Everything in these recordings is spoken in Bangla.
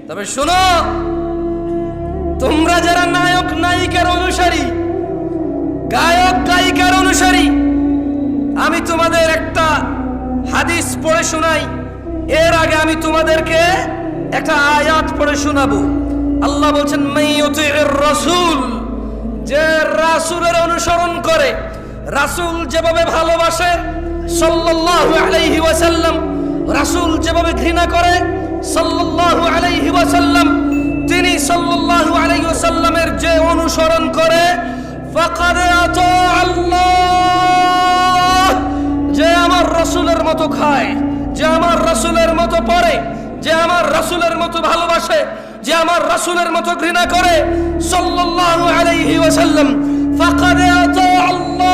তবে শোনো, তোমরা যারা নায়ক নায়িকার অনুসারী, গায়ক গায়িকার অনুসারী, আমি তোমাদের একটা হাদিস পড়ে শোনাই। এর আগে আমি তোমাদেরকে একটা আয়াত পড়ে শোনাবো। আল্লাহ বলছেন, মাইয়ুতির রাসূল, যে রাসূলের অনুসরণ করে, রাসূল যেভাবে ভালোবাসে সাল্লাল্লাহু আলাইহি ওয়াসাল্লাম, রাসূল যেভাবে ঘৃণা করে সাল্লাল্লাহু আলাইহি ওয়াসাল্লাম, তিনি সাল্লাল্লাহু আলাইহি ওয়াসাল্লামের যে অনুসরণ করে, ফাকাদ আতা আল্লাহ, যে আমার রাসূলের মতো খায়, যে আমার রাসূলের মতো পড়ে, যে আমার রাসূলের মতো ভালোবাসে, যে আমার রাসূলের মতো ঘৃণা করে সাল্লাল্লাহু আলাইহি ওয়াসাল্লাম, ফাকাদ আতা আল্লাহ,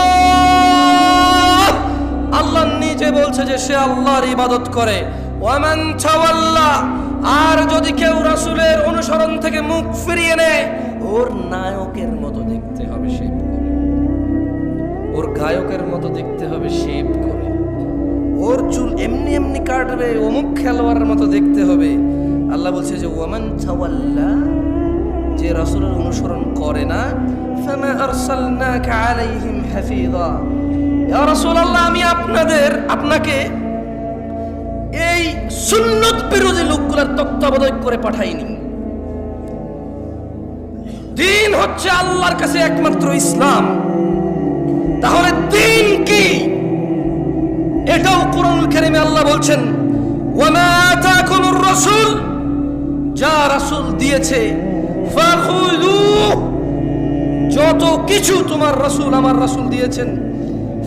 আল্লাহ নিজে বলছে যে সে আল্লাহর ইবাদত করে। ওয়ামান তাওয়াল্লা, আর যদি কেউ রাসূলের অনুসরণ থেকে মুখ ফিরিয়ে নেয়, ওর নায়কের মতো দেখতে হবে শেভ করে, ওর গায়কের মতো দেখতে হবে শেভ করে, ওর চুল এমনি এমনি কাটবে অমুক খেলোয়াড়ের মতো দেখতে হবে। আল্লাহ বলছে যে ওয়ামান তাওয়াল্লা, যে রাসূলের অনুসরণ করে না, ফামা আরসালনাকা আলাইহিম হাফিযা, ইয়া রাসূলুল্লাহ, আমি আপনাকে এই সুন্নত বিরোধী লোকগুলোর তত্ত্বাবধায়ক করে পাঠাইনি। দ্বীন হচ্ছে আল্লাহর কাছে একমাত্র ইসলাম। তাহলে দ্বীন কি? এটাও কোরআনুল কারীমে আল্লাহ বলছেন, ওয়ামা আতাকুমুর রাসূল, যা রাসূল দিয়েছে, ফাখুযুহু, যত কিছু তোমার রাসূল আমার রাসূল দিয়েছেন,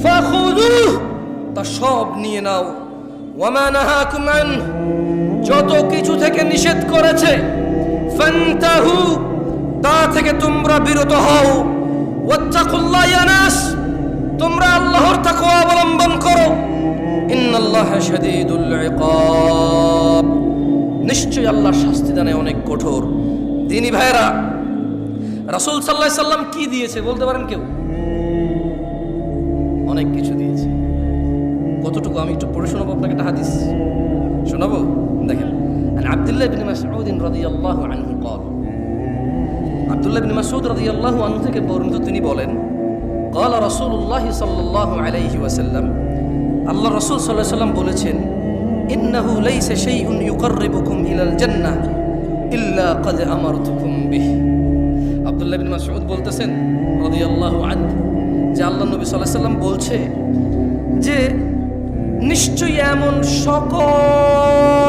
ফাখুযুহু, তা সব নিয়ে নাও। ওয়ামা নাহাকুম আন, যত কিছু থেকে নিষেধ করেছে, ফান্তাহু, তা থেকে তোমরা বিরত হও। ওয়াত্তাকুল্লাহ ইয়া নাস, তোমরা আল্লাহর তাকওয়া অবলম্বন করো। ইন্নাল্লাহা শাদীদুল ইকাব, নিশ্চয়ই আল্লাহ শাস্তি দানে অনেক কঠোর। দিনী ভাইরা, রাসূল সাল্লাল্লাহু আলাইহি সাল্লাম কি দিয়েছে বলতে পারেন কেউ? অনেক কিছু দিয়েছে। কতটুকু আমি একটু পড়ে শোনাবো আপনাকে, একটা হাদিস শোনাবো। দেখেন, আব্দুল্লাহ ইবনে মাসউদ রাদিয়াল্লাহু আনহু قال, আব্দুল্লাহ ইবনে মাসউদ রাদিয়াল্লাহু আনহু থেকে বর্ণিত, তিনি বলেন, قال রাসূলুল্লাহ সাল্লাল্লাহু আলাইহি ওয়াসাল্লাম, আল্লাহ রাসূল সাল্লাল্লাহু আলাইহি ওয়াসাল্লাম বলেছেন, ইন্নাহু লাইসা শাইউন ইউকাররিবুকুম ইলাল জান্নাহ ইল্লা ক্বাদ আমারতুকুম বিহি। আব্দুল্লাহ ইবনে মাসউদ বলতেছেন রাদিয়াল্লাহু আনহু যে আল্লাহ নবী সাল্লাল্লাহু আলাইহি ওয়াসাল্লাম বলছে যে নিশ্চয়ই এমন সকল